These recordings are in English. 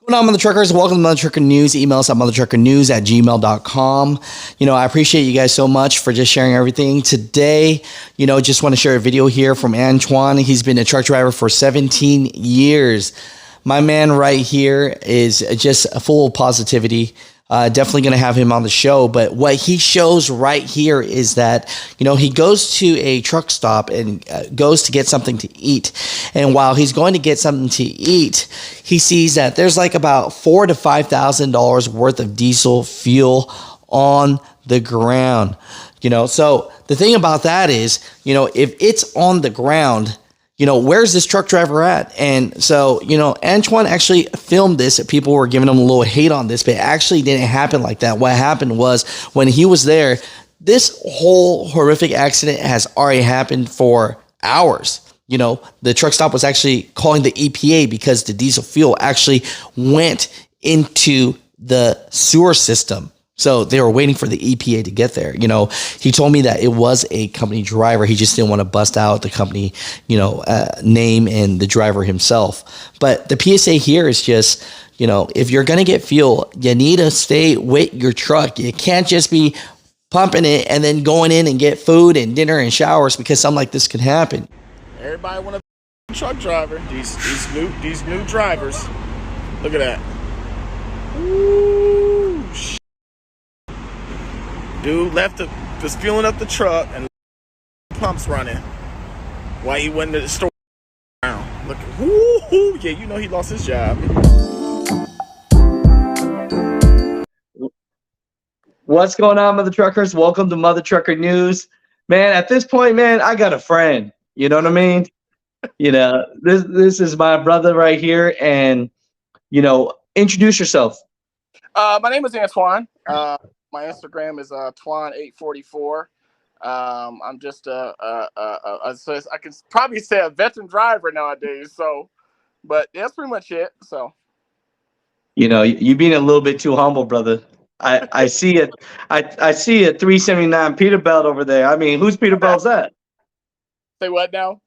Going on, Mutha Truckers? Welcome to Mutha Trucker News. Email us at muthatruckernews@gmail.com. I appreciate you guys so much for just sharing everything. Today, just want to share a video here from Antoine. He's been a truck driver for 17 years. My man right here is just full of positivity. Definitely going to have him on the show. But what he shows right here is that, he goes to a truck stop and goes to get something to eat. And while he's going to get something to eat, he sees that there's like about $4,000 to $5,000 worth of diesel fuel on the ground. So the thing about that is, if it's on the ground, where's this truck driver at? And so, Antoine actually filmed this. People were giving him a little hate on this, but it actually didn't happen like that. What happened was when he was there, this whole horrific accident has already happened for hours. The truck stop was actually calling the EPA because the diesel fuel actually went into the sewer system. So they were waiting for the EPA to get there. He told me that it was a company driver. He just didn't want to bust out the company, name and the driver himself. But the PSA here is just, if you're going to get fuel, you need to stay with your truck. You can't just be pumping it and then going in and get food and dinner and showers because something like this could happen. Everybody want a truck driver. These new drivers. Look at that. Ooh, dude was fueling up the truck and pumps running while he went to the store. Look, yeah, he lost his job. What's going on, Mutha Truckers? Welcome to Mutha Trucker News. Man, at this point, man, I got a friend. You know what I mean? This is my brother right here, and introduce yourself. My name is Antoine. My Instagram is Twan844. I'm just so I can probably say a veteran driver nowadays. So, but that's pretty much it. So, you being a little bit too humble, brother. I see it. I see a 379 Peterbilt over there. I mean, whose Peterbilt is that? Say what now?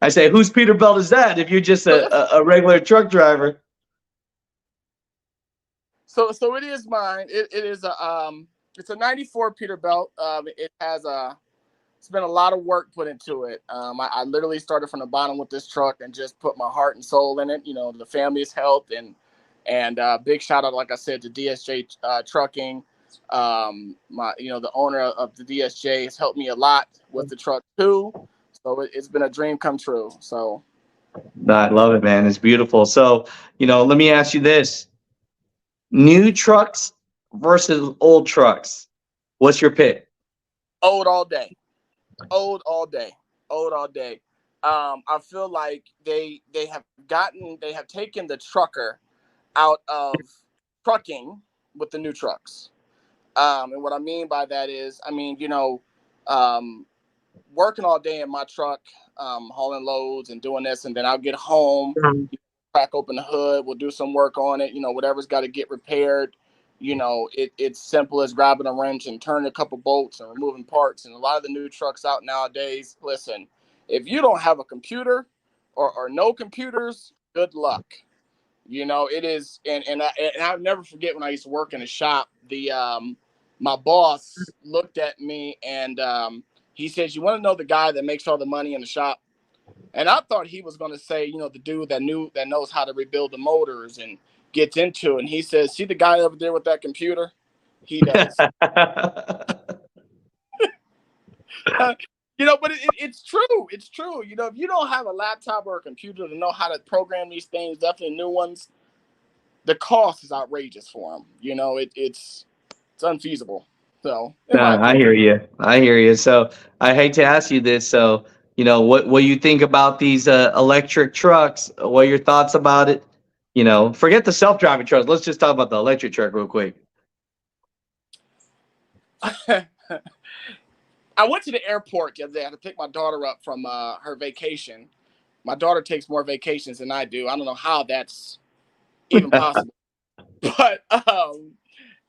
I say, whose Peterbilt is that? If you're just a regular truck driver. So it is mine. It is it's a 94 Peterbilt. It's been a lot of work put into it. I literally started from the bottom with this truck and just put my heart and soul in it. The family's health and big shout out, like I said, to DSJ Trucking. The owner of the DSJ has helped me a lot with the truck too. So it's been a dream come true. So I love it, man. It's beautiful. So, let me ask you this. New trucks versus old trucks. What's your pick? Old all day. Old all day. Old all day. I feel like they have taken the trucker out of trucking with the new trucks. And what I mean by that is, working all day in my truck, hauling loads and doing this, and then I'll get home, crack open the hood, we'll do some work on it, whatever's got to get repaired. It's simple as grabbing a wrench and turning a couple bolts and removing parts. And a lot of the new trucks out nowadays, listen, if you don't have a computer or no computers, good luck. It is, and I'll never forget when I used to work in a shop, my boss looked at me and he says, "You want to know the guy that makes all the money in the shop?" And I thought he was going to say, the dude that knows how to rebuild the motors and gets into it. And he says, "See the guy over there with that computer? He does." But it's true. It's true. If you don't have a laptop or a computer to know how to program these things, definitely new ones, the cost is outrageous for them. It's unfeasible. So I hear you. So I hate to ask you this. So, what you think about these electric trucks? What are your thoughts about it? Forget the self-driving trucks. Let's just talk about the electric truck real quick. I went to the airport the other day to pick my daughter up from her vacation. My daughter takes more vacations than I do. I don't know how that's even possible. But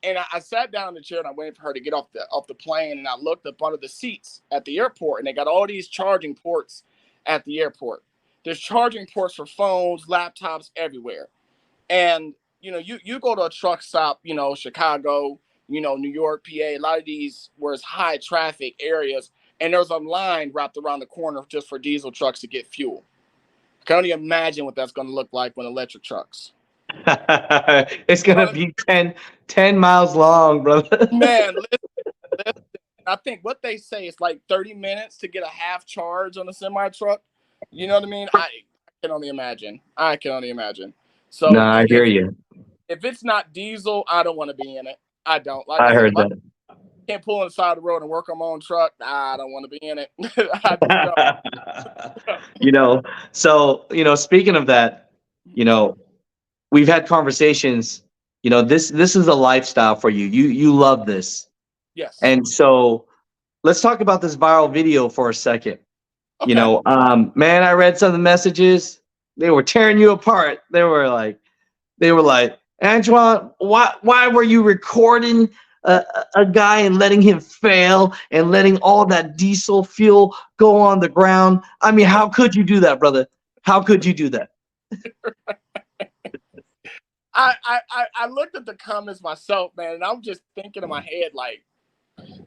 and I sat down in the chair and I waited for her to get off the plane, and I looked up under the seats at the airport, and they got all these charging ports at the airport. There's charging ports for phones, laptops, everywhere. And you go to a truck stop, Chicago, New York, PA, a lot of these where it's high traffic areas, and there's a line wrapped around the corner just for diesel trucks to get fuel. I can only imagine what that's going to look like when electric trucks. It's gonna be 10 miles long, brother. Man, listen. I think what they say is like 30 minutes to get a half charge on a semi truck. You know what I mean? I can only imagine. I can only imagine. So Nah, I hear you. if it's not diesel, I don't want to be in it. I don't. Like I I said, heard if I that. can't pull on the side of the road and work on my own truck, I don't want to be in it. I just don't. So speaking of that, we've had conversations. This is a lifestyle for you. You love this. Yes. And so let's talk about this viral video for a second. Okay. Man, I read some of the messages. They were tearing you apart. They were like, Antoine, why were you recording a guy and letting him fail and letting all that diesel fuel go on the ground? I mean, how could you do that, brother? How could you do that? I looked at the comments myself, man, and I'm just thinking in my head, like,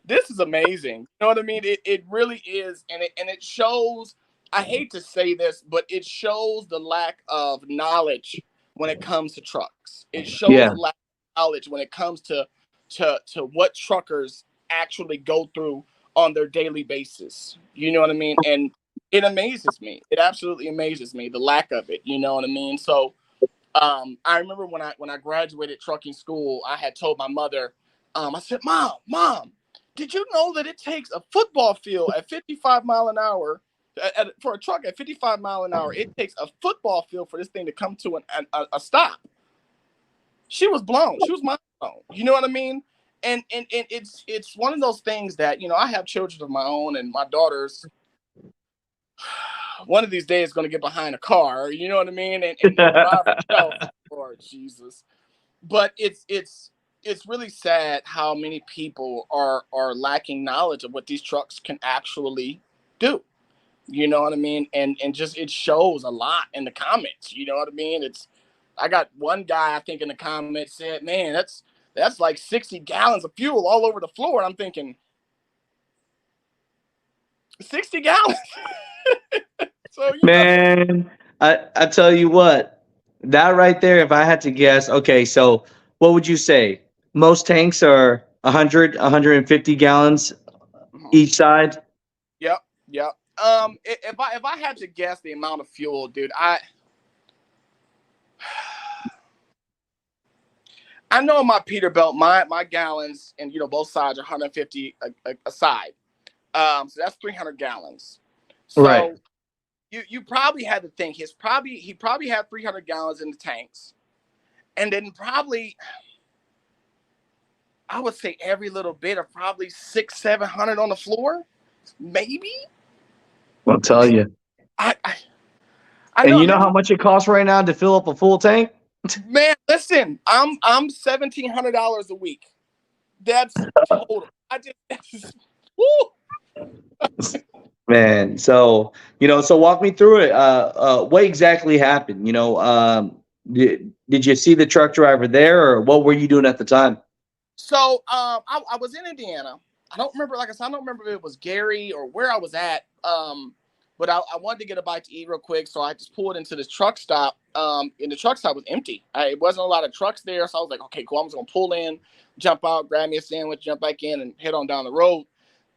this is amazing. You know what I mean? It really is, and it shows. I hate to say this, but it shows the lack of knowledge when it comes to trucks. It shows the lack of knowledge when it comes to what truckers actually go through on their daily basis. You know what I mean? And it amazes me. It absolutely amazes me, the lack of it. You know what I mean? So I remember when I graduated trucking school, I had told my mother, I said, Mom, did you know that it takes a football field at 55 mile an hour for a truck at 55 mile an hour? It takes a football field for this thing to come to a stop. She was blown. She was mind blown. You know what I mean? And it's one of those things that, I have children of my own, and my daughter's one of these days going to get behind a car, you know what I mean? And drive herself. Lord Jesus. But it's really sad how many people are lacking knowledge of what these trucks can actually do. You know what I mean? And just it shows a lot in the comments. You know what I mean? I got one guy I think in the comments said, "Man, that's like 60 gallons of fuel all over the floor." And I'm thinking, 60 gallons. So man, I tell you what, that right there, if I had to guess, okay, so what would you say? Most tanks are 100, 150 gallons each side? Yep. If I had to guess the amount of fuel, dude, I know my Peterbilt, my gallons, and both sides are 150 a side. So that's 300 gallons. So right. You probably had to think he probably had 300 gallons in the tanks, and then probably I would say every little bit of probably 600-700 on the floor, maybe. I'll tell you. I And know. you know how much it costs right now to fill up a full tank? Man, listen, I'm $1,700 a week. That's total. Woo. Man, so walk me through it. What exactly happened? Did you see the truck driver there, or what were you doing at the time? So I was in Indiana. I don't remember, like I said, I don't remember if it was Gary or where I was at. But I wanted to get a bite to eat real quick, so I just pulled into this truck stop. And the truck stop was empty. It wasn't a lot of trucks there, so I was like, okay, cool. I'm just gonna pull in, jump out, grab me a sandwich, jump back in, and head on down the road.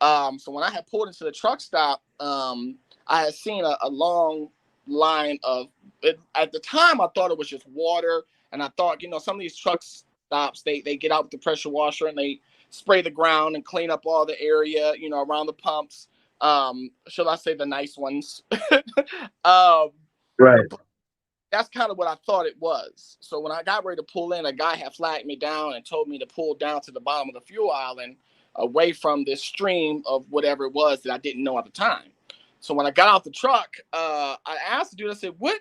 So when I had pulled into the truck stop, I had seen a long line of it. At the time, I thought it was just water, and I thought, some of these truck stops, they get out with the pressure washer and they spray the ground and clean up all the area, around the pumps. Should I say the nice ones? Right. That's kind of what I thought it was. So when I got ready to pull in, a guy had flagged me down and told me to pull down to the bottom of the fuel island, away from this stream of whatever it was that I didn't know at the time. So when I got out the truck, I asked the dude, I said, what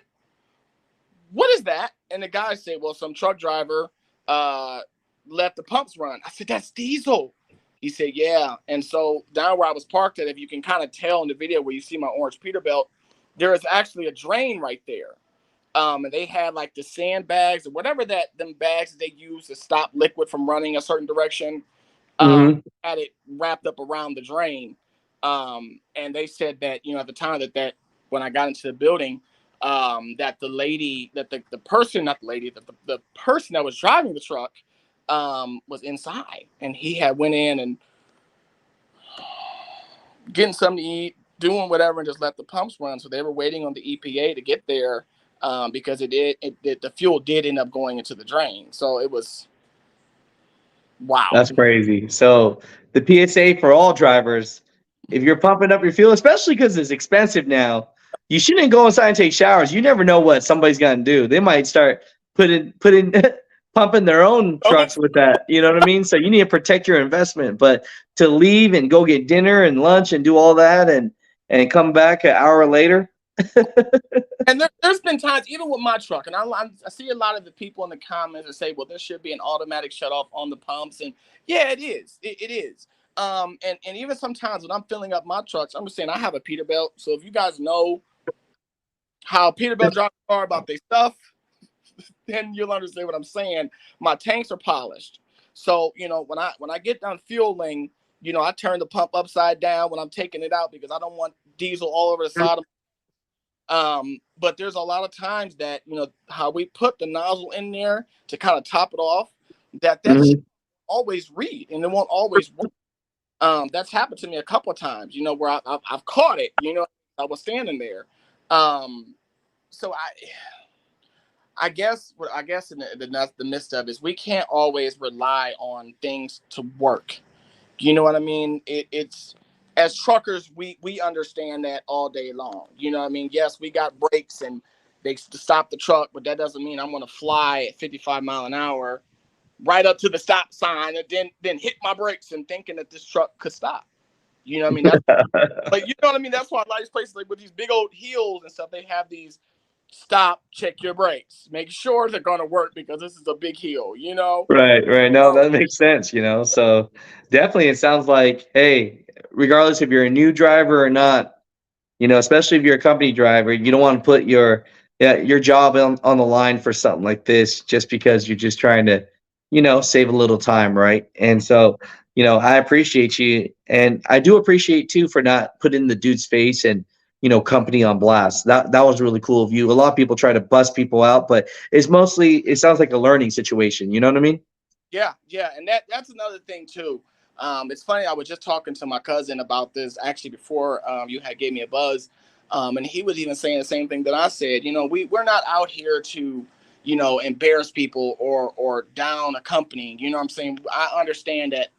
is that? And the guy said, well, some truck driver let the pumps run. I said, that's diesel. He said, yeah. And so down where I was parked at, if you can kind of tell in the video where you see my orange Peterbilt, there is actually a drain right there. And they had like the sandbags or whatever them bags that they use to stop liquid from running a certain direction. Had it wrapped up around the drain. And they said that, at the time that when I got into the building, that the lady, that the person, not the lady, that the person that was driving the truck was inside, and he had went in and getting something to eat, doing whatever, and just let the pumps run. So they were waiting on the EPA to get there because the fuel did end up going into the drain. So it was, wow. That's crazy. So the PSA for all drivers, if you're pumping up your fuel, especially because it's expensive now, you shouldn't go inside and take showers. You never know what somebody's gonna do. They might start putting pumping their own trucks with that. You know what I mean? So you need to protect your investment. But to leave and go get dinner and lunch and do all that and come back an hour later. And there's been times, even with my truck, and I see a lot of the people in the comments that say, well, there should be an automatic shutoff on the pumps. And yeah, it is. It is. And even sometimes when I'm filling up my trucks, I'm just saying I have a Peterbilt. So if you guys know how Peterbilt drivers are about their stuff, then you'll understand what I'm saying. My tanks are polished. So, when I get done fueling, I turn the pump upside down when I'm taking it out because I don't want diesel all over the side of. But there's a lot of times that, how we put the nozzle in there to kind of top it off, that's always read and it won't always work. That's happened to me a couple of times, where I've caught it, I was standing there. So I guess in the midst of is we can't always rely on things to work. You know what I mean? It's as truckers, we understand that all day long. You know what I mean? Yes, we got brakes and they stop the truck, but that doesn't mean I'm going to fly at 55 mile an hour right up to the stop sign and then hit my brakes and thinking that this truck could stop. You know what I mean? But you know what I mean? That's why a lot of these places, like with these big old hills and stuff, they have these stop, check your brakes, make sure they're going to work because this is a big hill, Right. No, that makes sense, So definitely it sounds like, hey, regardless if you're a new driver or not, especially if you're a company driver, you don't want to put your job on the line for something like this just because you're just trying to, save a little time, right? And so, I appreciate you, and I do appreciate too for not putting the dude's face and company on blast. That was really cool of you. A lot of people try to bust people out, but it sounds like a learning situation. You know what I mean? Yeah, and that's another thing too. It's funny. I was just talking to my cousin about this actually before you had gave me a buzz, and he was even saying the same thing that I said. We're not out here to embarrass people or down a company. You know what I'm saying? I understand that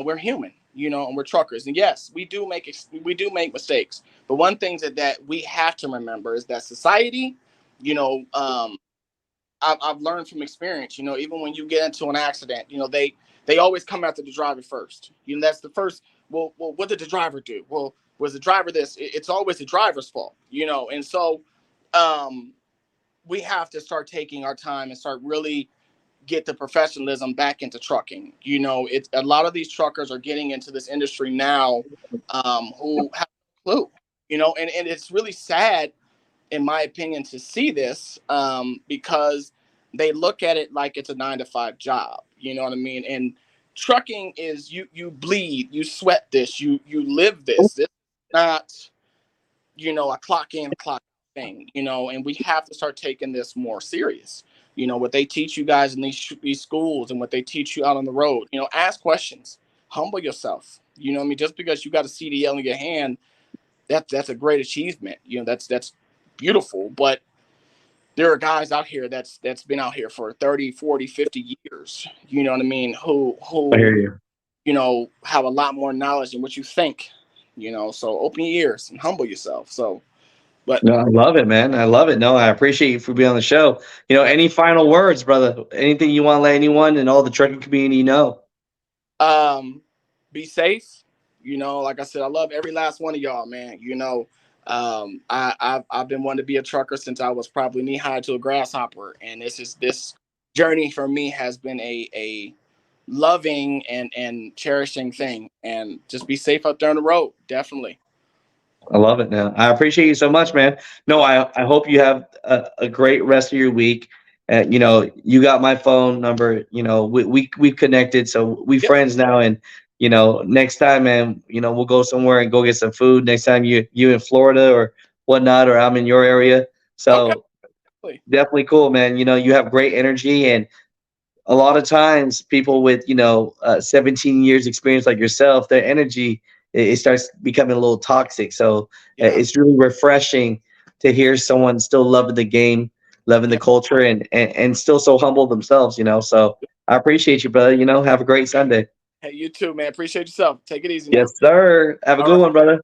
we're human. And we're truckers, and yes, we do make mistakes. But one thing that we have to remember is that society, I've learned from experience, even when you get into an accident, they always come after the driver first. That's the first. Well, what did the driver do? Well, was the driver this? It's always the driver's fault, And so, we have to start taking our time and start really get the professionalism back into trucking. It's a lot of these truckers are getting into this industry now, who have no clue, and it's really sad in my opinion, to see this because they look at it like it's a 9-to-5 job. You know what I mean? And trucking is you bleed, you sweat this, you live this. It's not a clock in, clock out thing. And we have to start taking this more serious. What they teach you guys in these schools and what they teach you out on the road. Ask questions, humble yourself. You know what I mean? Just because you got a CDL in your hand, that's a great achievement. That's beautiful, but there are guys out here that's been out here for 30, 40, 50 years, you know what I mean, who I hear you. Have a lot more knowledge than what you think, so open your ears and humble yourself. So, but No, I love it, man. I love it. No, I appreciate you for being on the show. Any final words, brother? Anything you want to let anyone and all the trucking community know? Be safe. Like I said, I love every last one of y'all, man. I've been wanting to be a trucker since I was probably knee high to a grasshopper, and this journey for me has been a loving and cherishing thing. And just be safe out there on the road, definitely. I love it now. I appreciate you so much, man. No, I hope you have a great rest of your week. You know, you got my phone number. You know, we connected, so we Yep. friends now. And you know, next time, man, you know, we'll go somewhere and go get some food. Next time you in Florida or whatnot, or I'm in your area. Okay. So definitely cool, man. You know, you have great energy, and a lot of times people with 17 years experience like yourself, their energy it starts becoming a little toxic. So Yeah. it's really refreshing to hear someone still loving the game, loving the Yeah. culture, and still so humble themselves, you know. So I appreciate you, brother. You know, have a great Sunday. Hey, you too, man. Appreciate yourself. Take it easy now. Yes, sir. Have a All good right. one, brother.